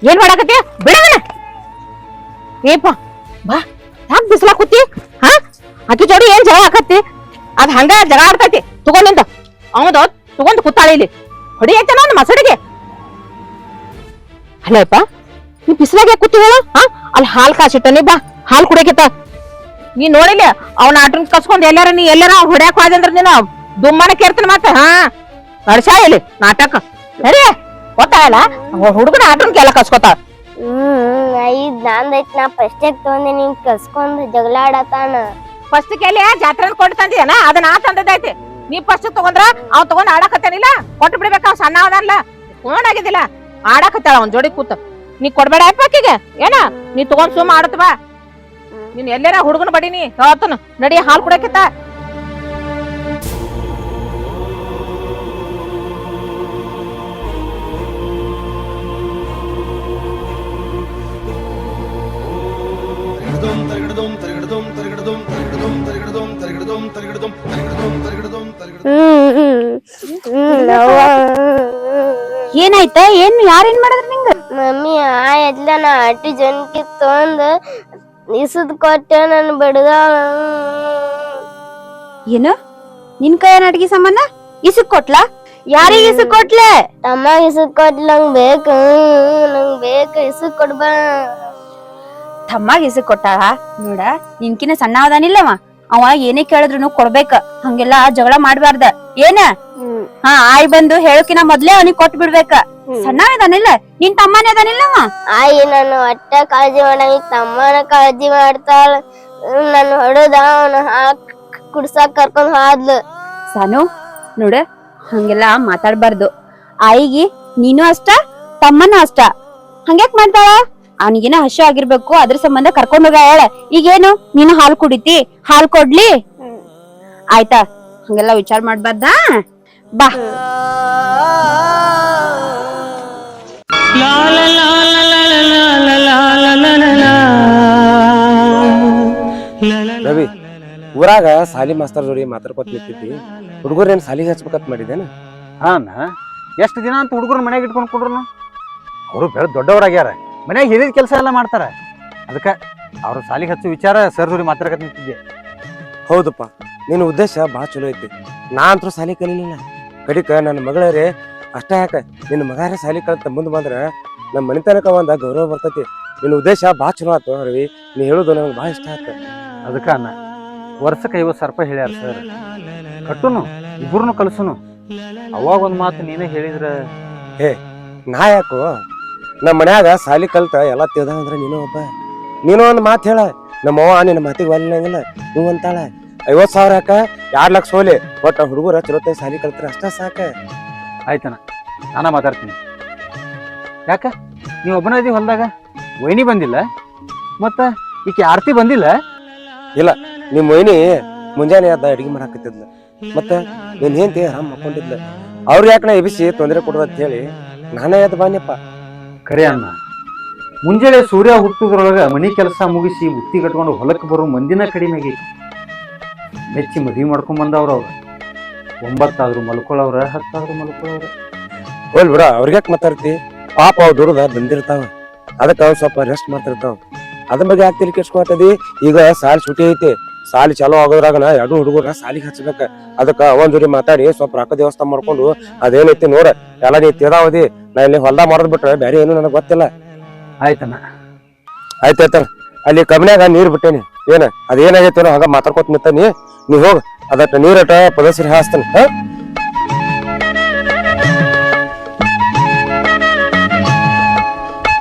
ಏನ್ ಮಾಡಾಕತ್ತಿ ಬಿಡವನ ಏಪ ಬಾ ಯಾಕೆ ಬಿಸ್ಲಾಕತ್ತಿ ಹಾ ಅಕ್ಕಿ ಜೋಡಿ ಏನ್ ಜಗಳ ಆಕತ್ತಿ ಅದ್ ಹಂಗ ಜಗಳ ಆಡ್ತೈತಿ ತಗೊಂಡಿಂದ ಅವದ ತಗೊಂಡ್ ಕೂತಾಳ ಇಲ್ಲಿ ಹೊಡಿ ಐತನ ಒಂದ್ ಮಸಡಿಗೆ ಅಲ್ಲಪ್ಪ ನೀ ಬಿಸ್ಲಾಗ ಕೂತಿ ಹೇಳ ಹಾ ಅಲ್ಲಿ ಹಾಲ್ ಕಾಸಿಟ್ಟನಿ ಬಾ ಹಾಲ್ ಕುಡಿಯಕತ್ತ ನೀ ನೋಡಿಲ್ಲ ಅವ್ನ ಆಟನ್ ಕಸ್ಕೊಂಡ್ ಎಲ್ಲಾರ ನೀ ಎಲ್ಲಾರ ಹೊಡ್ಯಾಕ ಹೋದಂದ್ರ ನೀನು ದುಮ್ಮನ ಕೇರ್ತೀನಿ ಮತ್ತ ಹಾ ನಡ್ಸಾ ಇಲ್ಲಿ ನಾಟಕ ಸರಿ ಗೊತ್ತಾಗಲ್ಲ ಹುಡುಗನ ಆಟನ್ ಕೆಲ ಕಸ್ಕೊತಾಳ ಐದ್ ನಂದೈತ್ ನಾ ಫಸ್ಟ್ ತಗೊಂಡೆ ನೀನ್ ಕಸ್ಕೊಂಡ್ ಜಗಳ ಆಡತಾನ ಫಸ್ಟ್ ಕೆಲಿ ಜಾತ್ರೆ ಕೊಟ್ಟು ತಂದಿಯನ ಅದನ್ನ ಆ ತಂದದೈತಿ ನೀ ಫಸ್ಟ್ ತಗೊಂಡ್ರ ಅವ್ ತಗೊಂಡ್ ಆಡಕತ್ತೇನಿಲ್ಲ ಕೊಟ್ಟು ಬಿಡ್ಬೇಕ ಅವ್ ಸಣ್ಣ ಅವನಲ್ಲ ತಗೊಂಡಾಗಿದ್ದಿಲ್ಲ ಆಡಕತ್ತಾಳ ಅವ್ನ ಜೋಡಿ ಕೂತ ನೀ ಕೊಡ್ಬೇಡ ಅಪ್ಪಾಕಿಗೆ ಏನ ನೀ ತಗೊಂಡ್ ಸುಮ್ಮ ಆಡತ್ ಬಾ ನೀನ್ ಎಲ್ಲಾರ ಹುಡುಗನ ಬಡೀನಿ ಹೇಳ್ತನ ನಡಿ ಹಾಲ್ ಕುಡಕತ್ತ ಏನಾಯ್ತ ಏನ್ ಯಾರೇನ್ ಮಾಡಿದ್ರ ನಿಂಗ ಮಮ್ಮಿ ಆ ಎದ್ಲ ನಾ ಅಟ್ಟಿ ಜನಕ್ಕೆ ತೊಂದ್ ಇಸದ್ ಕೊಟ್ಟೆ ನನ್ ಬಡದಾಳ ಏನು ನಿನ್ ಕೈಯನ್ ಅಡ್ಗಿ ಸಂಬಂಧ ಇಸಕ್ ಕೊಟ್ಲಾ ಯಾರಿಗೆ ಇಸಕ್ ಕೊಟ್ಲೆ ತಮ್ಮ ಇಸದ್ ಕೊಟ್ಲ ನಂಗ್ ಬೇಕು ಇಸದ್ ಕೊಡ್ಬಾ ತಮ್ಮಾಗ ಇಸಕ್ ಕೊಟ್ಟಾಳ ನೋಡ ನಿನ್ಕಿನ ಸಣ್ಣ ಅವದಾನಿಲ್ಲವ ಅವ ಏನೇ ಕೇಳಿದ್ರು ಕೊಡ್ಬೇಕ ಹಂಗೆಲ್ಲ ಜಗಳ ಮಾಡ್ಬಾರ್ದ ಏನ ಹಾ ಆಯ್ ಬಂದು ಹೇಳಕಿನ ಮೊದ್ಲೇ ಅವನಿಗೆ ಕೊಟ್ ಬಿಡ್ಬೇಕ ಸಣ್ಣ ಅದಾನಿಲ್ಲ ನಿನ್ ತಮ್ಮನೇ ಅದಾನಿಲ್ಲವ ಆಯಿ ನಾನು ಒಟ್ಟ ಕಾಳಜಿ ಮಾಡಂಗ ತಮ್ಮನ ಕಾಳಜಿ ಮಾಡ್ತಾಳ ನನ್ ಹೊಡದ ಅವನ ಕುಡ್ಸಾಕ್ ಕರ್ಕೊಂಡ್ ಹೋದ್ಲು ಸಾನು ನೋಡ ಹಂಗೆಲ್ಲ ಮಾತಾಡ್ಬಾರ್ದು ಆಯಿಗಿ ನೀನು ಅಷ್ಟ ತಮ್ಮನೂ ಅಷ್ಟ ಹಂಗ್ಯಾಕ್ ಮಾಡ್ತಾಳ ಅವನಿಗೇನ ಹಸು ಆಗಿರ್ಬೇಕು ಅದ್ರ ಸಂಬಂಧ ಕರ್ಕೊಂಡ್ ಹೋಗ ಹೇಳ ಈಗೇನು ನೀನು ಹಾಲ್ ಕುಡಿತಿ ಹಾಲ್ ಕೊಡ್ಲಿ ಆಯ್ತಾ ಹಂಗೆಲ್ಲ ವಿಚಾರ ಮಾಡ್ಬಾರ್ದಾ ಬಾ ರವಿ ಊರಾಗ ಸಾಲಿ ಮಾಸ್ತರ್ ಜೋಡಿ ಮಾತಾಡ್ಕೊತ ನಿಂತಿದ್ದಿ ಹುಡುಗರೇನ್ ಸಾಲಿಗೆ ಹಚ್ಬೇಕಂತ ಮಾಡಿದೇನ ಹಾನ ಎಷ್ಟು ದಿನ ಅಂತ ಹುಡುಗರು ಮನೆಯಾಗ ಇಟ್ಕೊಂಡ್ ಕೊಡ್ರು ಅವರು ಬೆಳೆದ್ ದೊಡ್ಡವರಾಗ್ಯಾರ ಮನ್ಯಾಗ ಹಿರಿದ ಕೆಲಸ ಎಲ್ಲ ಮಾಡ್ತಾರ ಅದಕ್ಕೆ ಅವ್ರು ಸಾಲಿಗೆ ಹಚ್ಚು ವಿಚಾರ ಸರ್ ಜೋಡಿ ಮಾತಾಡ್ಕೊತ ನಿಂತಿದ್ದೆ ಹೌದಪ್ಪ ನಿನ್ನ ಉದ್ದೇಶ ಭಾಳ ಚಲೋ ಐತಿ ನಾ ಅಂತೂ ಸಾಲಿ ಕಲೀಲಿಲ್ಲ ಕಡಿಕ ನನ್ನ ಮಗಳರೇ ಅಷ್ಟ ಯಾಕ ನಿನ್ನ ಮಗಾರ ಸಾಲಿ ಕಲಿತ ಮುಂದೆ ಬಂದ್ರ ನಮ್ಮ ಮನಿತನಕ ಒಂದ ಗೌರವ ಬರ್ತೈತಿ ನಿನ್ನ ಉದ್ದೇಶ ಭಾಳ ಚಲೋ ಆತು ರವಿ ನೀ ಹೇಳುದು ನನಗೆ ಭಾಳ ಇಷ್ಟ ಆಯ್ತು ಅದಕ್ಕೆ ಅನ್ನ ವರ್ಷಕ್ಕೆ 50,000 ರೂಪಾಯಿ ಹೇಳ್ಯಾರ ಸರ್ ಕಟ್ಟುನು ಇಬ್ಬರನ್ನು ಕಲ್ಸುನು ಅವಾಗ ಒಂದ್ ಮಾತು ನೀನೇ ಹೇಳಿದ್ರ ಹೇ ನಾ ಯಾಕೋ ನಮ್ಮ ಮನ್ಯಾಗ ಸಾಲಿ ಕಲ್ತ ಎಲ್ಲ ತಿಳ್ದ ಅಂದ್ರೆ ನೀನು ಒಂದು ಮಾತು ಹೇಳ ನಮ್ಮವ್ವ ನಿನ್ನ ಮಾತಿಗೆ ಒಲ್ಲಿನಂಗಿಲ್ಲ ನೀವು ಅಂತಾಳ 50,000 ಯಾಕ 2 ಲಕ್ಷ ಹೋಲಿ ಒಟ್ಟ ಹುಡುಗರ ಚಲೋತ್ತ ಸಾಲಿ ಕಲ್ತ್ರ ಅಷ್ಟ ಸಾಕ ಆಯ್ತನ ನಾನ ಮಾತಾಡ್ತೀನಿ ಯಾಕ ನೀವು ಒಬ್ಬನ ಇದೀವಿ ಹೊಲ್ದಾಗ ವೈನಿ ಬಂದಿಲ್ಲ ಮತ್ತ ಈಕೆ ಆರ್ತಿ ಬಂದಿಲ್ಲ ಇಲ್ಲ ನಿಮ್ಮ ಮೊಯ್ನಿ ಮುಂಜಾನೆ ಅದ ಅಡಿಗೆ ಮಾಡಾಕತ್ತಿದ್ಲ ಮತ್ತ ನಿನ್ ಹೆಂಡತಿ ಆರಾಮ್ ಮಕ್ಕೊಂಡಿದ್ಲ ಅವ್ರ ಯಾಕನ ಎಬಿಸಿ ತೊಂದರೆ ಕೊಡೋದ ಅಂತ ಹೇಳಿ ನಾನೇ ಎದ್ದು ಬಾನ್ಯಪ್ಪ ಖರೆ ಅನ್ನ ಮುಂಜಾನೆ ಸೂರ್ಯ ಹುಟ್ಟುದ್ರೊಳಗ ಮನಿ ಕೆಲಸ ಮುಗಿಸಿ ಬುತ್ತಿ ಕಟ್ಕೊಂಡು ಹೊಲಕ್ಕೆ ಬರೋ ಮಂದಿನ ಕಡಿಮೆ ಆಗೈತಿ ಮೆಚ್ಚಿ ಮದ್ವಿ ಮಾಡ್ಕೊಂಡ್ ಬಂದವ್ರ ಅವ್ರು 9 ಆದ್ರೂ ಮಲ್ಕೊಳ್ಳವ್ರ 10 ಆದ್ರೂ ಮಲ್ಕೊಳ್ಳವ್ರ ಹೋಲ್ ಬಿಡ ಅವ್ರಿಗ್ಯಾಕ್ ಮಾತಾಡ್ತಿ ಪಾಪ ಅವ್ ದುಡ್ದ ಬಂದಿರ್ತಾವ ಅದಕ್ಕೆ ಅವ್ ಸ್ವಲ್ಪ ರೆಸ್ಟ್ ಮಾಡ್ತಿರ್ತಾವ ಅದ್ರ ಬಗ್ಗೆ ಯಾಕೆ ತಿಳಿ ಕೆಡ್ಸ್ಕೊತದಿ ಈಗ ಸಾಲಿ ಸುಟಿ ಐತಿ ಸಾಲಿ ಚಾಲೂ ಆಗೋದ್ರಾಗನ 2 ಹುಡುಗರ ಸಾಲಿಗೆ ಹಚ್ಬೇಕ ಅದಕ್ಕ ಅವನ್ ಜೋಡಿ ಮಾತಾಡಿ ಸ್ವಲ್ಪ ರೊಕ್ಕ ವ್ಯವಸ್ಥೆ ಮಾಡ್ಕೊಂಡು ಅದೇನೈತಿ ನೋಡ ಎಲ್ಲ ನೀ ತಿದಾವದಿ ನಾ ಇಲ್ಲಿ ಹೊಲ್ದ ಮಾಡೋದ್ ಬಿಟ್ರೆ ಬೇರೆ ಏನು ನನಗೆ ಗೊತ್ತಿಲ್ಲ ಆಯ್ತಣ್ಣ ಆಯ್ತಾಯ್ತ ಅಲ್ಲಿ ಕಬ್ನ್ಯಾಗ ನೀರ್ ಬಿಟ್ಟೇನಿ ಏನ ಅದೇನಾಗೈತಿ ಹಂಗ ಮಾತಾಡ್ಕೊತ ನಿಂತಾನಿ ನೀ ಹೋಗ್ ಅದಟ್ಟ ನೀರಟ ಪದಸರಿ ಹಾಸ್ತಾನ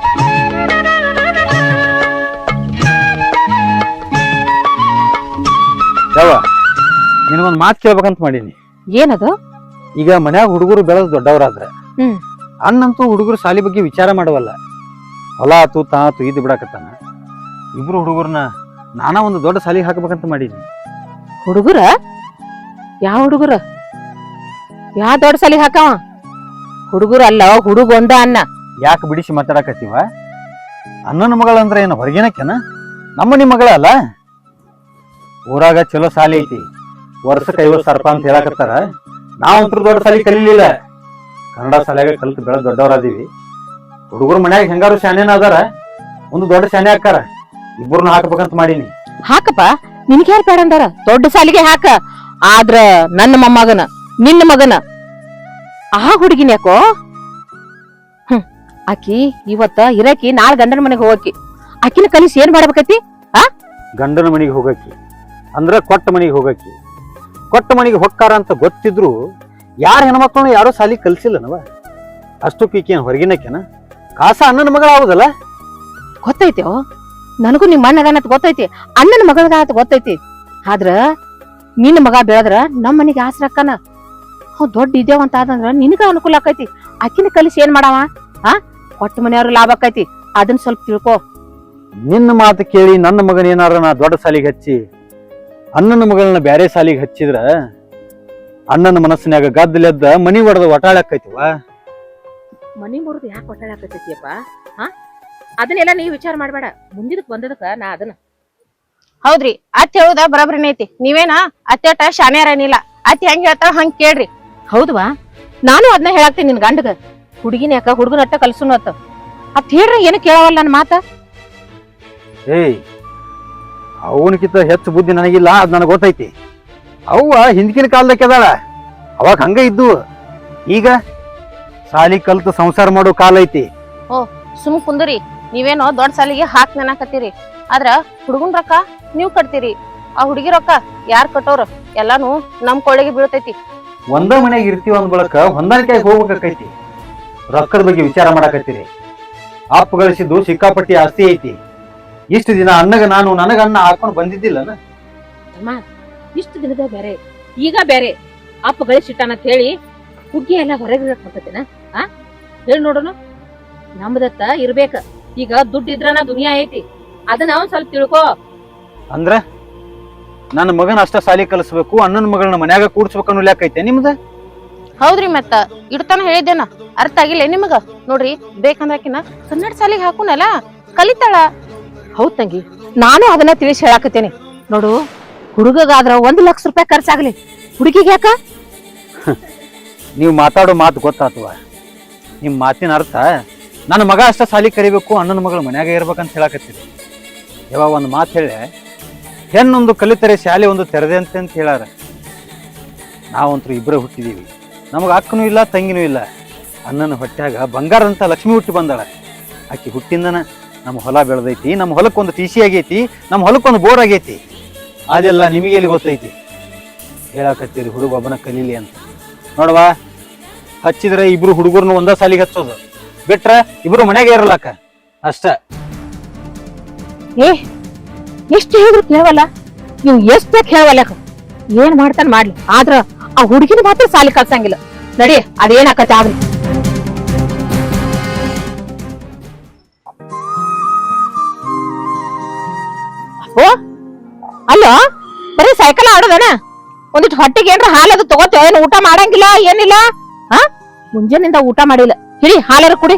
ಯಾವ ನಿನಗೊಂದ್ ಮಾತು ಕೇಳ್ಬೇಕಂತ ಮಾಡೀನಿ ಏನದು ಈಗ ಮನ್ಯಾಗ ಹುಡುಗರು ಬೆಳೆದ್ ದೊಡ್ಡವರಾದ್ರ ಅಣ್ಣಂತೂ ಹುಡುಗರು ಸಾಲಿ ಬಗ್ಗೆ ವಿಚಾರ ಮಾಡವಲ್ಲ ಹೊಲ ಆತು ತಾತು ಇದ್ ಬಿಡಾಕತ್ತಾನ ಇಬ್ರು ಹುಡುಗರ್ನ ನಾನಾ ಒಂದು ದೊಡ್ಡ ಸಾಲಿಗೆ ಹಾಕ್ಬೇಕಂತ ಮಾಡೀನಿ ಹುಡುಗರ ಯಾವ ಹುಡುಗರ ಯಾವ ದೊಡ್ಡ ಸಾಲಿಗೆ ಹಾಕವ ಹುಡುಗರ ಅಲ್ಲ ಹುಡುಗ ಒಂದ ಅನ್ನ ಯಾಕೆ ಬಿಡಿಸಿ ಮಾತಾಡಕತ್ತೀವ ಅಣ್ಣನ ಮಗಳಂದ್ರೆ ಏನು ಹೊರಗಿನಕ್ಕೆನ ನಮ್ಮನಿ ಮಗಳ ಅಲ್ಲ. ಊರಾಗ ಚಲೋ ಸಾಲಿ ಐತಿ, ವರ್ಷಕ್ಕೆ 50,000 ಅಂತ ಹೇಳಕತ್ತಾರ. ನಾವಂತೂ ದೊಡ್ಡ ಸಾಲಿ ಕಲೀಲಿಲ್ಲ, ಕನ್ನಡ ಶಾಲೆಗೆ ಕಲ್ತು ಬೆಳೆದ ದೊಡ್ಡವರಾದೀವಿ. ಹುಡುಗರು ಮನ್ಯಾಗ ಹೆಂಗಾರು ಶಾನೇನ ಅದಾರ, ಒಂದು ದೊಡ್ಡ ಶಾನೆ ಹಾಕಾರ. ಇಬ್ಬರನ್ನ ಹಾಕ್ಬೇಕಂತ ಮಾಡೀನಿ. ಹಾಕಪ್ಪ, ನಿನ್ಗೆ ಯಾರು ಬೇಡ ಅಂದಾರ? ದೊಡ್ಡ ಸಾಲಿಗೆ ಹಾಕ. ಆದ್ರ ನನ್ನ ಮೊಮ್ಮಗನ, ನಿನ್ನ ಮಗನ ಆ ಹುಡುಗಿನ ಯಾಕೋ? ಆಕಿ ಇವತ್ತ ಇರಕಿ, ನಾಳೆ ಗಂಡನ ಮನೆಗೆ ಹೋಗಕಿ. ಆಕಿನ ಕಲಿಸಿ ಏನ್ ಮಾಡ್ಬೇಕತಿ? ಗಂಡನ ಮನೆಗೆ ಹೋಗಕಿ ಅಂದ್ರ ಕೊಟ್ಟ ಮನೆಗೆ ಹೋಗಕಿ. ಕೊಟ್ಟ ಮನೆಗೆ ಹೊಕ್ಕಾರ ಅಂತ ಗೊತ್ತಿದ್ರು ಯಾರ ಹೆಣ್ಮಕ್ಳನ್ನ ಯಾರೋ ಸಾಲಿ ಕಲ್ಸಿಲ್ಲನವ. ಅಷ್ಟು ಪೀಕೇನ್ ಹೊರಗಿನಕ್ಕೆನ? ಕಾಸ ಅಣ್ಣನ ಮಗಳ ಆಗುದಲ್ಲ. ಗೊತ್ತೈತಿ, ನನಗೂ ನಿಮ್ಮ ಅಣ್ಣ ಅದಾನತ್ ಗೊತ್ತೈತಿ, ಅಣ್ಣನ ಮಗಳದಾನತ್ ಗೊತ್ತೈತಿ. ಆದ್ರ ನಿನ್ನ ಮಗ ಬೆಳೆದ್ರ ನಮ್ಮ ಮನೆಗೆ ಆಸರಕ್ಕನ. ದೊಡ್ಡ ಇದೇವಂತ ಆದಂದ್ರ ನಿನಗ ಅನುಕೂಲ ಆಕೈತಿ. ಆಕಿನ ಕಲಿಸಿ ಏನ್ ಮಾಡವ? ಕೊಟ್ಟ ಮನೆಯವ್ರ ಲಾಭ ಆಕೈತಿ, ಅದನ್ನ ಸ್ವಲ್ಪ ತಿಳ್ಕೊ. ನಿನ್ನ ಮಾತು ಕೇಳಿ ನನ್ನ ಮಗನ ಏನಾರ ನಾ ದೊಡ್ಡ ಸಾಲಿಗೆ ಹಚ್ಚಿ ಅಣ್ಣನ ಮಗಳನ್ನ ಬ್ಯಾರೆ ಸಾಲಿಗೆ ಹಚ್ಚಿದ್ರ ಅಣ್ಣನ ಮನಸ್ಸಿನಾಗ ಗದ್ದಲೆದ್ದ ಮನಿ ಒಡೆದ ಒಟಾಳಾಕೈತಿವ. ಮನಿ ಮುರಿದು ಯಾಕೆ ಒಟ್ಟಾಳ ಆಕೈತಿಯಪ್ಪ? ಅದನ್ನೆಲ್ಲ ನೀವ್ ವಿಚಾರ ಮಾಡ್ಬೇಡ. ಮುಂದಿದಕ್ ಬಂದದಕ್ಕ ನಾ ಅದನ್ನ ಹೌದ್ರಿ ಅತ್ ಹೇಳುದ ಬರಬ್ರಿನ ಐತಿ. ನೀವೇನ ಅತ್ತೇಟ ಶಾನ್ಯಾರೇನಿಲ್ಲ, ಅತ್ತಿ ಹೆಂಗ್ ಹೇಳ್ತಾಳ ಹಂಗ್ ಕೇಳ್ರಿ. ಹೌದವಾ? ನಾನು ಅದನ್ನ ಹೇಳಾಕ್ತೀನಿ ನಿನ್ ಗಂಡಗ. ಹುಡುಗಿನ ಯಾಕ ಹುಡುಗನ ಅಟ್ಟ ಕಲ್ಸುನು ಅತ್ ಹೇಳ್ರಿ. ಏನು ಕೇಳವಲ್ಲ ನನ್ನ ಮಾತ. ಏಯ್, ಅವನಕಿಂತ ಹೆಚ್ಚು ಬುದ್ಧಿ ನನಗಿಲ್ಲ, ಅದ್ ನನಗೆ ಗೊತ್ತೈತಿ. ಅವ್ವ ಹಿಂದಿನ ಕಾಲದಕ್ಕೆ ಅದಾಳ, ಅವಾಗ ಹಂಗ ಇದ್ದು. ಈಗ ಸಾಲಿ ಕಲ್ತು ಸಂಸಾರ ಮಾಡೋ ಕಾಲ ಐತಿ. ಸುಮ್ ಕುಂದ್ರಿ. ನೀವೇನೋ ದೊಡ್ಡ ಸಾಲಿಗೆ ಹಾಕ್ ನೆನಾಕತ್ತೀರಿ, ಆದ್ರ ಹುಡುಗನ್ ರೊಕ್ಕ ನೀವ್ ಕಟ್ತೀರಿ. ಆ ಹುಡುಗಿ ರೊಕ್ಕ ಯಾರ್ ಕಟ್ಟೋರು? ಎಲ್ಲಾನು ನಮ್ ಕೊಳ್ಳಿಗೆ ಬೀಳ್ತೈತಿ. ಒಂದ ಮನೆಯಾಗ ಇರ್ತೀವಿ ಅಂದ್ ಬಳಕ ಹೊಂದಾಣಿಕೆ ಹೋಗ್ಬೇಕಾಕೈತಿ. ರೊಕ್ಕದ ಬಗ್ಗೆ ವಿಚಾರ ಮಾಡಾಕತ್ತೀರಿ. ಅಪ್ಪ ಗಳಿಸಿದ್ದು ಸಿಕ್ಕಾಪಟ್ಟಿ ಆಸ್ತಿ ಐತಿ. ಇಷ್ಟು ದಿನ ಅಣ್ಣಗ ನಾನು ನನಗ ಅನ್ನ ಹಾಕೊಂಡ್ ಬಂದಿದ್ದಿಲ್ಲನ? ಇಷ್ಟು ದಿನದ ಬೇರೆ, ಈಗ ಬೇರೆ. ಅಪ್ಪ ಗಳಿಸಿಟ್ಟಾನಂತ ಹೇಳಿ ಹುಗ್ಗಿ ಎಲ್ಲ ಹೊರಗೆ ಹಾಕತೇನ? ಹೇಳಿ ನೋಡೋಣ. ನಮ್ದತ್ತ ಇರ್ಬೇಕ. ಈಗ ದುಡ್ಡು ಇದ್ರನ ದುನಿಯಾ ಐತಿ, ಅದನ್ನ ಒಂದ್ ಸ್ವಲ್ಪ ತಿಳ್ಕೊ. ಅಂದ್ರ ನನ್ನ ಮಗನ ಅಷ್ಟ ಸಾಲಿ ಕಲಿಸ್ಬೇಕು, ಅಣ್ಣನ ಮಗಳನ್ನ ಮನ್ಯಾಗ ಕೂಡ್ಸ್ಬೇಕು ಅನ್ನೋ ಲೆಕ್ಕೈತೆ ನಿಮ್ದ? ಹೌದ್ರಿ, ಮತ್ತ ಇಡ್ತಾನ ಹೇಳಿದ್ದೇನ ಅರ್ಥ ಆಗಿಲ್ಲ ನಿಮಗ? ನೋಡ್ರಿ, ಬೇಕಂದ್ರಕಿನ ಕನ್ನಡ ಸಾಲಿಗೆ ಹಾಕುನಲ್ಲ, ಕಲಿತಾಳ. ಹೌದ್ ತಂಗಿ, ನಾನು ಅದನ್ನ ತಿಳಿಸಿ ಹೇಳಾಕತ್ತೇನೆ ನೋಡು. ಹುಡುಗಗಾದ್ರ 1 ಲಕ್ಷ ರೂಪಾಯಿ ಖರ್ಚಾಗ್ಲಿ, ಹುಡುಗಿಗೆ ಯಾಕ? ನೀವು ಮಾತಾಡೋ ಮಾತು ಗೊತ್ತಾತವ. ನಿಮ್ ಮಾತಿನ ಅರ್ಥ ನನ್ನ ಮಗ ಅಷ್ಟ ಸಾಲಿ ಕಲಿಬೇಕು, ಅಣ್ಣನ ಮಗಳು ಮನ್ಯಾಗ ಇರ್ಬೇಕಂತ ಹೇಳಾಕತ್ತೀರಿ. ಯಾವಾಗ ಒಂದು ಮಾತು ಹೇಳಿ, ಹೆಣ್ಣೊಂದು ಕಲಿತರೆ ಶಾಲೆ ಒಂದು ತೆರೆದೆ ಅಂತ ಹೇಳಾರ. ನಾವಂತೂ ಇಬ್ಬರೇ ಹುಟ್ಟಿದೀವಿ, ನಮಗ ಅಕ್ಕನೂ ಇಲ್ಲ ತಂಗಿನೂ ಇಲ್ಲ. ಅಣ್ಣನ ಹೊಟ್ಯಾಗ ಬಂಗಾರ ಅಂತ ಲಕ್ಷ್ಮಿ ಹುಟ್ಟಿ ಬಂದಾಳ. ಆಕಿ ಹುಟ್ಟಿಂದನ ನಮ್ಮ ಹೊಲ ಬೆಳೆದೈತಿ, ನಮ್ಮ ಹೊಲಕ್ಕೊಂದು ಟಿಸಿ ಆಗೈತಿ, ನಮ್ಮ ಹೊಲಕ್ಕೊಂದು ಬೋರ್ ಆಗೈತಿ. ಅದೆಲ್ಲ ನಿಮಗೆ ಎಲ್ಲಿ ಗೊತ್ತೈತಿ? ಹೇಳಾಕತ್ತೀರಿ ಹುಡುಗ ಒಬ್ಬನ ಕಲೀಲಿ ಅಂತ. ನೋಡವಾ, ಹಚ್ಚಿದ್ರೆ ಇಬ್ರು ಹುಡುಗರ್ನ ಒಂದ ಸಾಲಿಗೆ ಹಚ್ಚೋದು, ಬಿಟ್ರ ಇಬ್ರು ಮನ್ಯಾಗ ಇರಲಾಕ ಅಷ್ಟ. ಎಷ್ಟು ಹೇಳಿದ್ರು ಕೇಳವಲ್ಲ ನೀವು, ಎಷ್ಟ ಕೇಳವಲ್ಲ. ಏನ್ ಮಾಡ್ತಾನ ಮಾಡ್ಲಿ, ಆದ್ರ ಆ ಹುಡುಗಿನ ಮಾತ್ರ ಸಾಲಿ ಕಳ್ಸಂಗಿಲ್ಲ. ನಡಿ, ಅದೇನಾಕತ್ತೆ ಆಗ್ಲಿ. ಓ ಅಲ್ಲೋ, ಬರೀ ಸೈಕಲ್ ಆಡೋದನ? ಒಂದಿಟ್ಟು ಹೊಟ್ಟಿಗೆ ಏನ್ರ ಹಾಲದು ತಗೋತೇವ? ಏನು ಊಟ ಮಾಡಂಗಿಲ್ಲ ಏನಿಲ್ಲ? ಮುಂಜಾನಿಂದ ಊಟ ಮಾಡಿಲ್ಲ. ಹಿಡಿ, ಹಾಲಾರ ಕುಡಿ.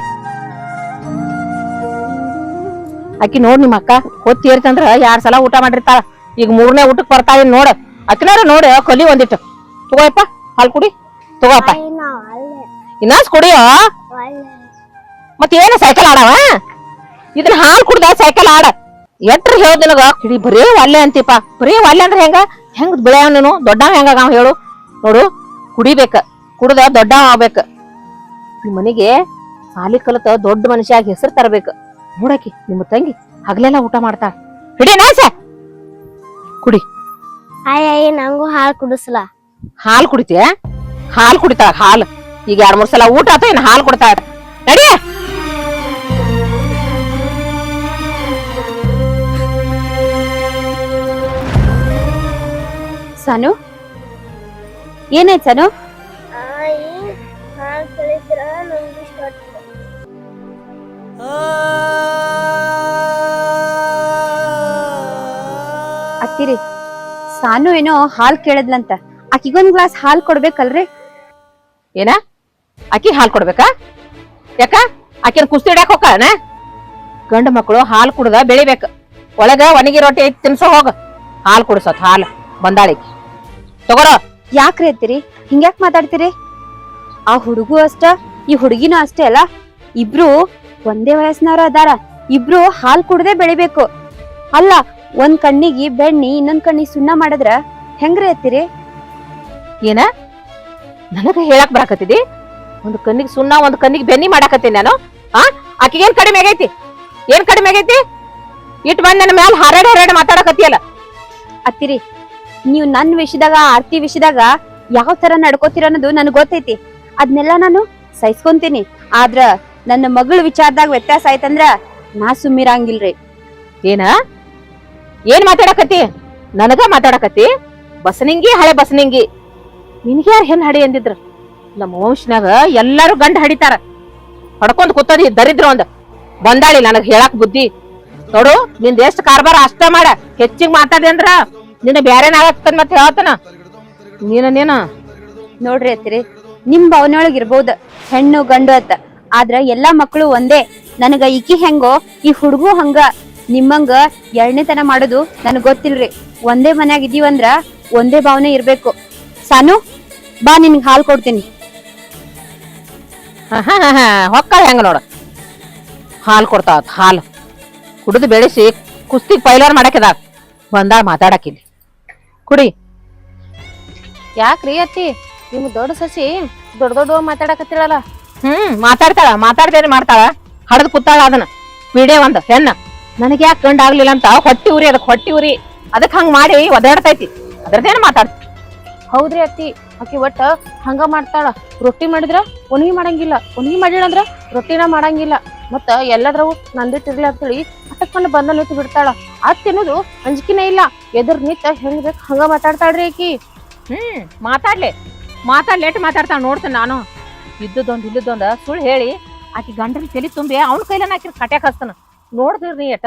ಆಕಿ ನೋಡ್, ನಿಮ್ಮ ಅಕ್ಕ ಹೊತ್ತಿ ಏರ್ತಂದ್ರ 2 ಸಲ ಊಟ ಮಾಡಿರ್ತಾಳ. ಈಗ 3ನೇ ಊಟಕ್ ಬರ್ತಾಳ ನೋಡ. ಅಕ್ಕಿನಾರ ನೋಡ ಕಲಿ ಒಂದಿಟ್ಟು. ತಗೋಯಪ್ಪ, ಹಾಲ್ ಕುಡಿ. ತಗೋಪ್ಪ, ಇನ್ನಾಸ್ ಕುಡಿಯೋ. ಮತ್ತೇನು ಸೈಕಲ್ ಆಡವ? ಇದನ್ನ ಹಾಲ್ ಕುಡ್ದ ಸೈಕಲ್ ಆಡ. ಎಟ್ರ ಹೇಳೋದ್ ನಿನಗ? ಹಿಡಿ, ಬರೇ ಒಲ್ಲೆ ಅಂತಿಪ್ಪ. ಬರೇ ಒಲ್ಲೆ ಅಂದ್ರೆ ಹೆಂಗ್ ಬೆಳೆಯವ ನೀನು? ದೊಡ್ಡವ ಹೆಂಗಾಗ ಹೇಳು ನೋಡು. ಕುಡಿಬೇಕ, ಕುಡ್ದ ದೊಡ್ಡವ ಆಗ್ಬೇಕ. ಈ ಮನೆಗೆ ಸಾಲಿ ಕಲತ ದೊಡ್ಡ ಮನುಷ್ಯಾಗಿ ಹೆಸರು ತರಬೇಕ. ನೋಡಕಿ ನಿಮ್ಮ ತಂಗಿ ಹಗಲೆಲ್ಲ ಊಟ ಮಾಡ್ತಾಳ. ಹಿಡಿ ನಾಸ, ಕುಡಿ. ಆಯ್ ನಂಗೂ ಹಾಲು ಕುಡಿಸ್ಲ. ಹಾಲು ಕುಡಿತೀಯ? ಹಾಲು ಕುಡಿತಾಳ ಹಾಲು. ಈಗ 2-3 ಸಲ ಊಟ ಆತ, ಇನ್ನು ಹಾಲು ಕೊಡ್ತಾಳ. ನಡಿಯ. ಸಾನು, ಏನಾಯ್ತು ಸಾನು? ಅತ್ತಿರಿ, ಸಾನು ಏನೋ ಹಾಲ್ ಕೇಳದ್ಲಂತ. ಆಕಿಗೊಂದ್ ಗ್ಲಾಸ್ ಹಾಲ್ ಕೊಡ್ಬೇಕಲ್ರಿ? ಏನ? ಆಕಿ ಹಾಲ್ ಕೊಡ್ಬೇಕಾ? ಯಾಕ? ಆಕಿನ ಕುಸ್ತಿ ಹಿಡ್ಯಾಕ ಹೋಗ್ತಾಳನ? ಗಂಡು ಮಕ್ಕಳು ಹಾಲು ಕುಡ್ದ ಬೆಳಿಬೇಕು. ಒಳಗ ಒಣಗಿ ರೊಟ್ಟಿ ಐತಿ ತಿನ್ಸೋ ಹೋಗ. ಹಾಲು ಕುಡ್ಸತ್ ಹಾಲು ಬಂದಾಳಿಗೆ ತಗೋರೋ. ಯಾಕ್ರಿ ಅತ್ತಿರಿ ಹಿಂಗ್ಯಾಕ್ ಮಾತಾಡ್ತೀರಿ? ಆ ಹುಡುಗೂ ಅಷ್ಟ ಈ ಹುಡುಗಿನೂ ಅಷ್ಟೇ ಅಲ್ಲ, ಇಬ್ರು ಒಂದೇ ವಯಸ್ಸಿನವ್ರ ಅದಾರ. ಇಬ್ರು ಹಾಲ್ ಕುಡ್ದೆ ಬೆಳಿಬೇಕು. ಅಲ್ಲ, ಒಂದ್ ಕಣ್ಣಿಗೆ ಬೆಣ್ಣಿ ಇನ್ನೊಂದ್ ಕಣ್ಣಿಗೆ ಸುಣ್ಣ ಮಾಡಿದ್ರ ಹೆಂಗ್ರಿ ಅತ್ತಿರಿ? ಏನ ನನಗ ಹೇಳಕ್ ಬರಾಕತ್ತಿದಿ? ಒಂದ್ ಕಣ್ಣಿಗೆ ಸುಣ್ಣ ಒಂದ್ ಕಣ್ಣಿಗೆ ಬೆನ್ನಿ ಮಾಡಾಕತ್ತೀನಿ ನಾನು. ಆಕಿಗೆ ಏನ್ ಕಡಿಮೆ ಆಗೈತಿ? ಏನ್ ಕಡಿಮೆ ಆಗೈತಿ? ಇಟ್ ಬಂದ್ ನನ್ನ ಮ್ಯಾಲ ಹಾರಾಡಿ ಮಾತಾಡಕತ್ತಿಯಲ್ಲ. ಅತ್ತಿರಿ, ನೀವ್ ನನ್ ವಿಷಯದಾಗ ಆರ್ತಿ ವಿಷಯದಾಗ ಯಾವ ತರ ನಡ್ಕೋತೀರ ಅನ್ನೋದು ನನಗ್ ಗೊತ್ತೈತಿ. ಅದ್ನೆಲ್ಲಾ ನಾನು ಸಹಿಸ್ಕೊಂತೀನಿ. ಆದ್ರ ನನ್ನ ಮಗಳ ವಿಚಾರದಾಗ ವ್ಯತ್ಯಾಸ ಆಯ್ತಂದ್ರ ನಾ ಸುಮ್ಮಿರಂಗಿಲ್ರಿ. ಏನ ಏನ್ ಮಾತಾಡಕತ್ತಿ? ನನಗ ಮಾತಾಡಕತ್ತಿ? ಬಸನಿಂಗಿ ಹಳೆ ಬಸನಿಂಗಿ. ನಿನ್ಗೆ ಯಾರು ಹೆಣ್ ಹಡಿ ಅಂದಿದ್ರ? ನಮ್ಮ ವಂಶನಾಗ ಎಲ್ಲಾರು ಗಂಡ ಹಡಿತಾರ. ಹೊಡ್ಕೊಂಡ್ ಕೂತದಿ ದರಿದ್ರ ಒಂದ್ ಬಂದಾಳಿ ನನಗ್ ಹೇಳಾಕ್ ಬುದ್ಧಿ. ನೋಡು, ನಿಂದ ಎಷ್ಟ್ ಕಾರ್ಬಾರ ಅಷ್ಟ ಮಾಡ. ಹೆಚ್ಚಿಗೆ ಮಾತಾಡಿ ಅಂದ್ರ ನಿನ್ನ ಬ್ಯಾರೇನಾಗತ್ತನ್ ಮತ್ ಹೇಳ್ತಾನ. ನೀನ ನೋಡ್ರಿ ಅತ್ತಿರಿ, ನಿಮ್ ಭಾವನೆಯೊಳಗ್ ಇರ್ಬೋದು ಹೆಣ್ಣು ಗಂಡು ಅತ್ತ, ಆದ್ರ ಎಲ್ಲಾ ಮಕ್ಕಳು ಒಂದೇ. ನನಗ ಈಕಿ ಹೆಂಗೋ ಈ ಹುಡುಗೂ ಹಂಗ. ನಿಮ್ಮಂಗ ಎರಡನೇತನ ಮಾಡೋದು ನನಗ್ ಗೊತ್ತಿಲ್ರಿ. ಒಂದೇ ಮನ್ಯಾಗ ಇದೀವಂದ್ರ ಒಂದೇ ಭಾವನೆ ಇರ್ಬೇಕು. ಸಾನು ಬಾ, ನಿನ್ಗ್ ಹಾಲ್ ಕೊಡ್ತೀನಿ. ಹೊಕ್ಕಳ ಹೆಂಗ ನೋಡ, ಹಾಲ್ ಕೊಡ್ತಾವ. ಹಾಲು ಕುಡಿದು ಬೆಳೆಸಿ ಕುಸ್ತಿಗ್ ಪೈಲಾರ್ ಮಾಡಕ್ಕಿದ ಬಂದಾಳ ಮಾತಾಡಕಿಲ್ಲಿ. ಕುಡಿ. ಯಾಕ್ರಿ ಅತ್ತಿ ನಿಮ್ ದೊಡ್ಡ ಸಸಿ ದೊಡ್ಡ ಮಾತಾಡಕತ್ತಿರಲ್ಲ? ಮಾತಾಡ್ತಾಳ. ಮಾತಾಡ್ದೇನೆ ಮಾಡ್ತಾಳ. ಹಡದ್ ಕೂತಾಳ ಅದನ್ನ ಪೀಡೆ ಒಂದ್ ಹೆಣ್ಣ. ನನಗ್ ಯಾಕೆ ಗಂಡ ಆಗ್ಲಿಲ್ಲ ಅಂತ ಹೊಟ್ಟಿ ಉರಿ. ಹೊಟ್ಟಿ ಉರಿ ಅದಕ್ ಹಂಗ ಮಾಡಿ ಒದಾಡ್ತೈತಿ. ಅದ್ರದೇನ ಮಾತಾಡ್ತಿ? ಹೌದ್ರಿ ಅತ್ತಿ, ಆಕಿ ಒಟ್ಟ ಹಂಗ ಮಾಡ್ತಾಳ. ರೊಟ್ಟಿ ಮಾಡಿದ್ರ ಒಣಗಿ ಮಾಡಂಗಿಲ್ಲ, ಒಣಗಿ ಮಾಡಿಲ್ಲ ಅಂದ್ರ ರೊಟ್ಟಿನ ಮಾಡಂಗಿಲ್ಲ. ಮತ್ತ ಎಲ್ಲದ್ರವು ನಂದೇ ತಿರ್ಲಿ ಅಂತೇಳಿ ಅಟಕ್ಕೊಂಡು ಬಂದ ನಿಂತು ಬಿಡ್ತಾಳ. ಅದ್ ತಿನ್ನೋದು ಅಂಜಿಕಿನೇ ಇಲ್ಲ. ಎದುರ್ ನಿಂತ ಹೆಂಗ್ ಬೇಕ್ ಹಂಗ ಮಾತಾಡ್ತಾಳ್ರಿ ಆಕಿ. ಮಾತಾಡ್ಲೇಟ್ ಮಾತಾಡ್ತಾಳ ನೋಡ್ತೇನೆ ನಾನು. ಇಲ್ಲದೊಂದ ಸುಳ್ಳು ಹೇಳಿ ಆಕಿ ಗಂಡನ ತಲಿ ತುಂಬಿ ಅವ್ನ ಕೈಲನ ಆಕಿ ಕಟ್ಯಾಕ್ ಹಚ್ತಾನ. ನೋಡ್ದಿರ್ರಿ ಏಟ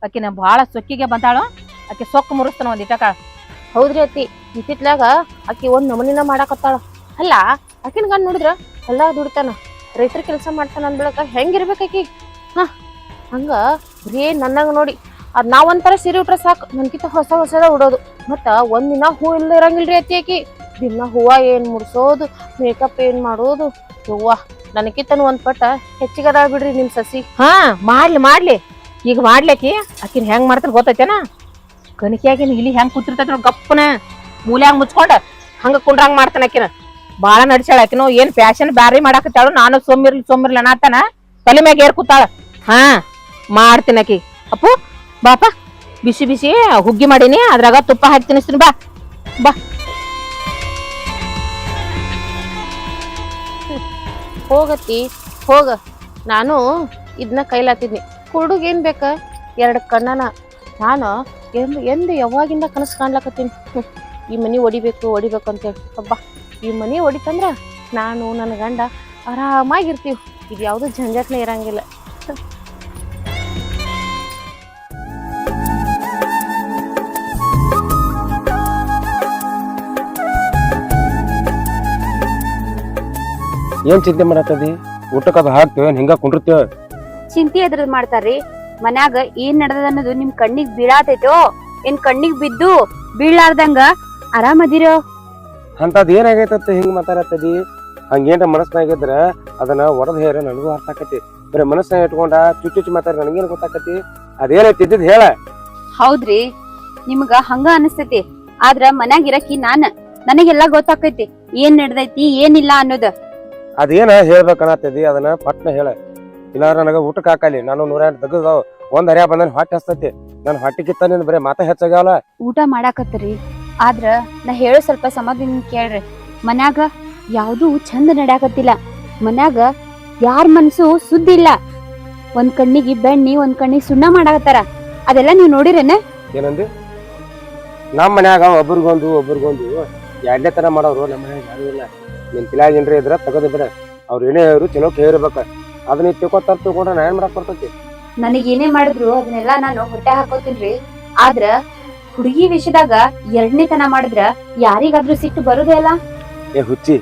ಆಕಿನ ಬಾಳ ಸೊಕ್ಕಿಗೆ ಬಂದಾಳು. ಆಕಿ ಸೊಕ್ಕ ಮುರಿಸ್ತಾನ ಒಂದ್ ಇಟಕ. ಹೌದ್ರಿ ಅತ್ತಿ, ಇತ್ತಿತ್ಲಾಗ ಆಕಿ ಒಂದ್ ನಮನಿನ ಮಾಡಾಕತ್ತಾಳ. ಅಲ್ಲ, ಆಕಿನ ಗಂಡ ನೋಡಿದ್ರ ಎಲ್ಲಾ ದುಡಿತಾನ, ರೈತರ ಕೆಲಸ ಮಾಡ್ತಾನ ಅಂದ್ಬಿಳಕ ಹೆಂಗಿರ್ಬೇಕಾಕಿ? ಹಂಗ ಬರೀ ನನ್ನಂಗ ನೋಡಿ ಅದ್ ನಾವಂತರ ಸೀರೆ ಉಟ್ರ ಸಾಕು, ನನ್ಕಿಂತ ಹೊಸದ ಉಡೋದು. ಮತ್ತ ಒಂದಿನ ಹೂ ಇಲ್ಲ ಇರಂಗಿಲ್ರಿ ಅತ್ತಿ ಆಕಿ. ದಿನ ಹೂವ ಏನ್ ಮುಡ್ಸೋದು, ಮೇಕಪ್ ಏನ್ ಮಾಡೋದು. ಹೂವ ನನಕಿಂತನು ಒಂದ್ ಪಟ್ಟ ಹೆಚ್ಚಿಗದ ಬಿಡ್ರಿ ನಿಮ್ ಸಸಿ. ಮಾಡ್ಲಿ ಈಗ ಮಾಡ್ಲಿಕ್ಕೆ ಆಕಿನ ಹೆಂಗ್ ಮಾಡ್ತಾರ ಗೊತ್ತೈತೇನ? ಕಣಿಕೆಯಾಗಿನ ಇಲ್ಲಿ ಹೆಂಗ್ ಕೂತಿರ್ತೈತಿ ನೋಡ್, ಗಪ್ಪನ ಮೂಲ್ಯಾಂಗ ಮುಚ್ಕೊಂಡ ಹಂಗ ಕುಂಡ್ರಂಗ್ ಮಾಡ್ತಾನ ಆಕಿನ. ಬಾಳ ನಡ್ಸ್ಯಾಳ ಆಕಿನೋ. ಏನ್ ಫ್ಯಾಷನ್ ಬ್ಯಾರಿ ಮಾಡಾಕತ್ತಾಳು. ನಾನು ಸೊಮ್ಮಿರ್ಲಿ ಅನ್ನತಾನ ತಲೆ ಮ್ಯಾಗ ಏರ್ ಕೂತಾಳ. ಮಾಡ್ತೀನಿ ಆಕಿ. ಅಪ್ಪು ಬಾಪ, ಬಿಸಿ ಹುಗ್ಗಿ ಮಾಡೀನಿ, ಅದ್ರಾಗ ತುಪ್ಪ ಹಾಕಿ ತಿನ್ನಿಸ್ತೀನಿ. ಬಾ ಹೋಗತ್ತಿ ಹೋಗ. ನಾನು ಇದನ್ನ ಕೈಲಾತಿದ್ನಿ. ಕುರುಡುಗ್ ಏನ್ ಬೇಕ? 2 ಕಣ್ಣನ. ನಾನು ಎಂದು ಯಾವಾಗಿಂದ ಕನಸು ಕಾಣ್ಲಕತ್ತೀನಿ, ಈ ಮನಿ ಹೊಡಿಬೇಕು ಅಂತೇಳಿ. ಹಬ್ಬ, ಈ ಮನಿ ಹೊಡಿತಂದ್ರ ನಾನು ನನ್ನ ಗಂಡ ಆರಾಮಾಗಿರ್ತೀವಿ. ಇದು ಯಾವ್ದು झंझटನೇ ಇರಂಗಿಲ್ಲ. ಏನ್ ಚಿಂತೆ ಮಾಡತ್ತದಿ? ಊಟಕ್ಕದ ಹಾಕ್ತೇವ ಹಿಂಗ ಕುಂಡಿರ್ತೇವ? ಚಿಂತೆ ಎದ್ರದ್ ಮಾಡ್ತಾರ್ರಿ? ಮನ್ಯಾಗ ಏನ್ ನಡ್ದದ ಅನ್ನೋದು ನಿಮ್ ಕಣ್ಣಿಗ್ ಬೀಳಾತೈತೋ ಏನ್ ಕಣ್ಣಿಗ್ ಬಿದ್ದು ಬೀಳಾರ್ದಂಗ ಆರಾಮದಿರೋ? ಅಂತದ್ ಏನಾಗೈತತ್ತ ಹಿಂಗ್ ಮಾತಾಡತ್ತದಿ? ಹಂಗೇನ್ರ ಮನಸ್ನಾಗಿದ್ರ ಅದನ್ನ ಒಡದ್ ಹೇರ ನನಗೂ ಅರ್ಥ ಆಕತಿ. ಬರೀ ಮನಸ್ನಾಗ ಇಟ್ಕೊಂಡ ಚುಚ್ಚುಚ್ಚು ಮಾತಾಡ ನನಗೇನ್ ಗೊತ್ತಾಕತಿ? ಅದೇನೈತಿದ್ದ ಹೇಳ. ಹೌದ್ರಿ, ನಿಮ್ಗ ಹಂಗ ಅನಿಸ್ತೈತಿ. ಆದ್ರ ಮನ್ಯಾಗ ಇರಕಿ ನನಗೆಲ್ಲಾ ಗೊತ್ತಾಕೈತಿ ಏನ್ ನಡ್ದೈತಿ ಏನಿಲ್ಲ ಅನ್ನೋದ. ಅದೇನ ಹೇಳ್ಬೇಕನ್ನತ್ತದಿ ಅದನ್ನ ಪಟ್ನ ಹೇಳ. ಇಲ್ಲಾರ ನನಗ ಊಟಕ್ಕೆ ಹಾಕಲಿ. ನಾನು 108 ದಗದಾವ್. ಒಂದ್ ಹರ್ಯಾ ಬಂದ ಹೊಟ್ಟೆ ಹಸ್ತೈತಿ. ನನ್ ಹೊಟ್ಟಿಗಿತ್ತ ನಿನ್ ಬರೀ ಮಾತಾ ಹೆಚ್ಚಾಗ್ಯಾವಲ್ಲ. ಊಟ ಮಾಡಾಕತ್ತರಿ, ಆದ್ರ ನಾ ಹೇಳೋ ಸ್ವಲ್ಪ ಸಮಾಧಾನ ಕೇಳ್ರಿ. ಮನ್ಯಾಗ ಯಾವ್ದು ಚಂದ ನಡ್ಯಾಕತ್ತಿಲ್ಲ. ಮನ್ಯಾಗ ಯಾರ್ ಮನ್ಸು ಸುದ್ದಿ ಇಲ್ಲ. ಒಂದ್ ಕಣ್ಣಿಗೆ ಬೆಣ್ಣಿ ಒಂದ್ ಕಣ್ಣಿಗೆ ಸುಣ್ಣ ಮಾಡಾಕತ್ತಾರ. ಅದೆಲ್ಲ ನೀವ್ ನೋಡಿರೇನ? ಏನಂದಿ? ನಮ್ ಮನ್ಯಾಗ ಒಬ್ರಿಗೊಂದು ಎರಡನೇ ತರ ಮಾಡೋರು ನಮ್ಮ ಮನ್ಯಾಗ ಯಾರು ಇಲ್ಲ. ನಿನ್ ತಿಳ್ಯಾಗ ಏನ್ರಿ ಇದ್ರ ತಗದ ಬಿಡ. ಅವ್ರ ಏನೇ ಹೇಳು ಚಲೋ ಕೇಳಿರ್ಬೇಕ. ಅದನ್ನ ತಿಳ್ಕೊಂಡ್ರೆ ನಾ ಏನ್ ಮಾಡಕ್ ಬರ್ತೈತಿ? ನನಗ್ ಏನೇ ಮಾಡಿದ್ರು ಅದನ್ನೆಲ್ಲಾ ನಾನು ಹೊಟ್ಟೆ ಹಾಕೋತೀನ್ರಿ. ಆದ್ರ ಹುಡುಗಿ ವಿಷಯದಾಗ ಎರಡನೇ ತನ ಮಾಡಿದ್ರ ಯಾರಿಗಾದ್ರೂ ಸಿಟ್ಟು ಬರುದೇ ಅಲ್ಲ? ಏ ಹುಚ್ಚಿ,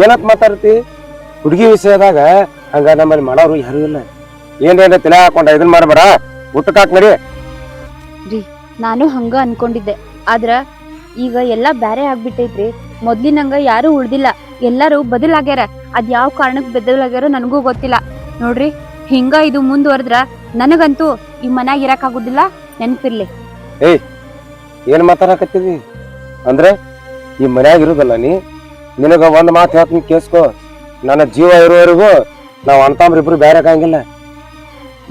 ಏನತ್ ಮಾತಾಡ್ತಿ? ಹುಡುಗಿ ವಿಷಯದಾಗ ಹಂಗ ನಮ್ಮಲ್ಲಿ ಮಾಡೋರು ಯಾರು ಇಲ್ಲ. ಏನೇನ ತಲೆ ಹಾಕೊಂಡ ಇದನ್ ಮಾಡ್ಬೇಡ, ಊಟಕ್ಕಾಕ್ ನಡಿ. ನಾನು ಹಂಗ ಅನ್ಕೊಂಡಿದ್ದೆ, ಆದ್ರ ಈಗ ಎಲ್ಲಾ ಬ್ಯಾರೆ ಆಗ್ಬಿಟ್ಟೈತ್ರಿ. ಮೊದ್ಲಿನಂಗ ಯಾರು ಉಳ್ದಿಲ್ಲ, ಎಲ್ಲಾರು ಬದಲಾಗ್ಯಾರ. ಅದ್ ಯಾವ ಕಾರಣಕ್ ಬದಲಾಗ್ಯಾರೋ ನನಗೂ ಗೊತ್ತಿಲ್ಲ. ನೋಡ್ರಿ, ಹಿಂಗ ಇದು ಮುಂದುವರೆದ್ರ ನನಗಂತೂ ಈ ಮನ್ಯಾಗ ಇರಕ್ ಆಗುದಿಲ್ಲ. ನೆನ್ಪಿರ್ಲಿ. ಏನ್ ಮಾತಾಡಕತ್ತಿದಿ ಅಂದ್ರೆ ಈ ಮನ್ಯಾಗ ಇರುದಲ್ಲ ನೀ. ನಿನಗ ಒಂದ್ ಮಾತು ಹೇಳ್ತೀನಿ ಕೇಸ್ಕೋ, ನನ್ನ ಜೀವ ಇರೋವರೆಗೂ ನಾವ್ ಅಂತಂಬ್ರಿಬ್ರು ಬೇರೆ ಆಗಂಗಿಲ್ಲ.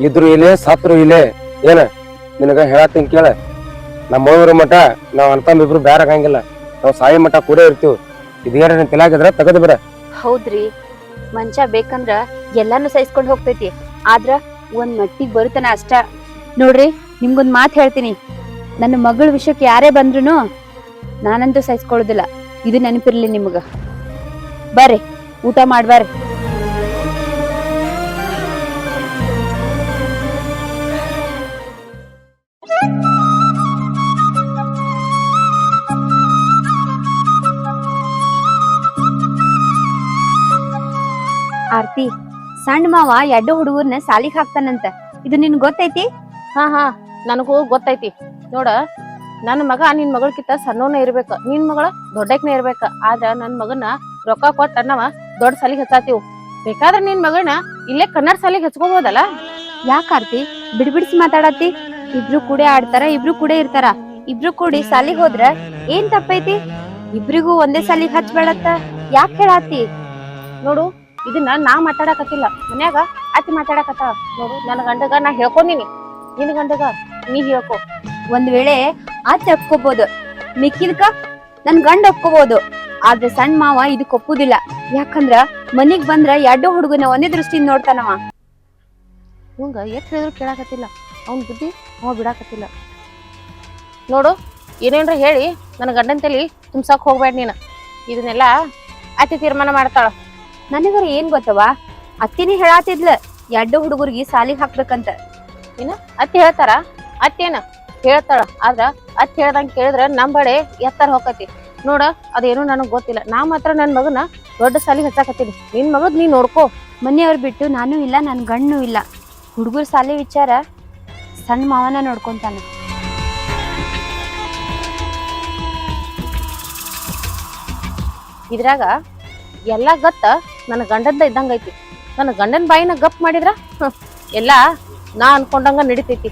ಇದ್ರು ಇಲ್ಲೇ ಸತ್ರು ಇಲ್ಲೇ. ಏನ ನಿನಗ ಹೇಳತ್ತೀನಿ ಕೇಳ, ನಮ್ಮ ಮೂವರು ಮಠ ನಾವ್ ಅಂತಂಬ್ರಿಬ್ರು ಬೇರೆ ಆಗಂಗಿಲ್ಲ. ನಾವ್ ಸಾಯಿ ಮಠ ಕೂಡ ಇರ್ತೀವಿ. ಇದೇನ ತಲೆಯಾಗಿದ್ರ ತಗದ್ ಬಿಡ. ಹೌದ್ರಿ, ಮನುಷ್ಯ ಬೇಕಂದ್ರ ಎಲ್ಲಾನು ಸಹಿಸ್ಕೊಂಡ್ ಹೋಗ್ತೈತಿ, ಆದ್ರ ಒಂದ್ ಮಟ್ಟಿಗ್ ಬರುತ್ತನ ಅಷ್ಟ. ನೋಡ್ರಿ, ನಿಮ್ಗೊಂದ್ ಮಾತ್ ಹೇಳ್ತೀನಿ, ನನ್ನ ಮಗಳ ವಿಷಯಕ್ಕೆ ಯಾರೇ ಬಂದ್ರುನು ನಾನಂತೂ ಸಹಿಸ್ಕೊಳ್ಳೋದಿಲ್ಲ. ಇದು ನೆನಪಿರ್ಲಿ ನಿಮ್ಗ. ಬರ್ರಿ, ಊಟ ಮಾಡ್ಬಾರ್ರಿ. ಆರ್ತಿ, ಸಣ್ಣ ಮಾವ ಎಡ್ಡು ಹುಡುಗರ್ನ ಸಾಲಿಗ್ ಹಾಕ್ತಾನಂತ, ಇದು ನಿನ್ ಗೊತ್ತೈತಿ? ಹಾ ನನಗೂ ಗೊತ್ತೈತಿ. ನೋಡ, ನನ್ನ ಮಗ ನಿನ್ ಮಗಳಕಿಂತ ಸಣ್ಣವನ ಇರ್ಬೇಕ, ನಿನ್ ಮಗಳ ದೊಡ್ಡಕ್ನ ಇರ್ಬೇಕ. ಆದ್ರ ನನ್ ಮಗನ ರೊಕ್ಕ ಕೊಟ್ಟ ನಾವ ದೊಡ್ಡ ಸಾಲಿಗೆ ಹಚ್ಚಾತೀವ್. ಬೇಕಾದ್ರೆ ನಿನ್ ಮಗಳನ್ನ ಇಲ್ಲೇ ಕನ್ನಡ ಸಾಲಿಗೆ ಹಚ್ಕೋಬಹುದಲ್ಲ. ಯಾಕ ಆರ್ತಿ ಬಿಡ್ಬಿಡ್ಸಿ ಮಾತಾಡತಿ? ಇಬ್ರು ಕೂಡ ಆಡ್ತಾರ, ಇಬ್ರು ಕೂಡ ಇರ್ತಾರ. ಇಬ್ರು ಕೂಡಿ ಸಾಲಿಗ್ ಹೋದ್ರ ಏನ್ ತಪ್ಪೈತಿ? ಇಬ್ರಿಗೂ ಒಂದೇ ಸಾಲಿಗೆ ಹಚ್ಬೇಡತ್ತ ಯಾಕೆ ಹೇಳಾತಿ? ನೋಡು, ಇದನ್ನ ನಾ ಮಾತಾಡಕತ್ತಿಲ್ಲ, ಮನ್ಯಾಗ ಅತಿ ಮಾತಾಡಕತ್ತಾಳ. ನೋಡು, ನನ್ನ ಗಂಡಗ ನಾ ಹೇಳ್ಕೊಂದಿನಿ, ನಿನ್ ಗಂಡಗ ನೀ ಹೇಳ್ಕೊ. ಒಂದ್ ವೇಳೆ ಆತ ಒಪ್ಕೋಬಹುದು, ಮಿಕ್ಕಿದ್ಕ ನನ್ ಗಂಡ ಒಪ್ಕೋಬಹುದು. ಆದ್ರೆ ಸಣ್ಣ ಮಾವ ಇದಕ್ ಒಪ್ಪುದಿಲ್ಲ. ಯಾಕಂದ್ರ ಮನಿಗ್ ಬಂದ್ರ ಎಡ್ಡು ಹುಡುಗನ ಒಂದೇ ದೃಷ್ಟಿಯಿಂದ ನೋಡ್ತಾನವ. ಇವಂಗ ಎಷ್ಟ್ ಹೇಳಿದ್ರು ಕೇಳಾಕತ್ತಿಲ್ಲ, ಅವ್ನ ಬುದ್ಧಿ ಅವ ಬಿಡಾಕತ್ತಿಲ್ಲ. ನೋಡು, ಏನೇನ್ರ ಹೇಳಿ ನನ್ನ ಗಂಡನ ತಲಿ ತುಂಬ್ಸಕ್ ಹೋಗ್ಬೇಡ ನೀನು. ಇದನ್ನೆಲ್ಲ ಅತಿ ತೀರ್ಮಾನ ಮಾಡ್ತಾಳ. ನನಗರ ಏನ್ ಗೊತ್ತವ, ಅತ್ತಿನೇ ಹೇಳಾತಿದ್ಲ ಎಡ್ಡು ಹುಡುಗರ್ಗಿ ಸಾಲಿಗ್ ಹಾಕ್ಬೇಕಂತ. ಏನ ಅತ್ತಿ ಹೇಳ್ತಾರ? ಅತ್ತೇನ ಹೇಳ್ತಾಳ, ಆದ್ರ ಅತ್ತಿ ಹೇಳ್ದಂಗ ಕೇಳಿದ್ರ ನಮ್ ಬಡೆ ಎತ್ತರ ಹೋಗತಿ. ನೋಡ, ಅದೇನು ನನಗ್ ಗೊತ್ತಿಲ್ಲ. ನಾ ಮಾತ್ರ ನನ್ ಮಗನ ದೊಡ್ಡ ಸಾಲಿಗೆ ಹಚ್ಚಾಕತ್ತೀನಿ. ನಿನ್ ಮಗದ್ ನೀ ನೋಡ್ಕೋ. ಮನೆಯವ್ರ ಬಿಟ್ಟು ನಾನು ಇಲ್ಲ, ನನ್ ಗಂಡು ಇಲ್ಲ. ಹುಡುಗರ್ ಸಾಲಿ ವಿಚಾರ ಸಣ್ಣ ಮಾವನ ನೋಡ್ಕೊಂತಾನ. ಇದ್ರಾಗ ಎಲ್ಲಾ ಗತ್ತ ನನ್ನ ಗಂಡದ ಇದ್ದಂಗ ಐತಿ. ನನ್ನ ಗಂಡನ ಬಾಯಿನ ಗಪ್ ಮಾಡಿದ್ರ ಎಲ್ಲಾ ನಾ ಅನ್ಕೊಂಡಂಗ ನಡಿತೈತಿ.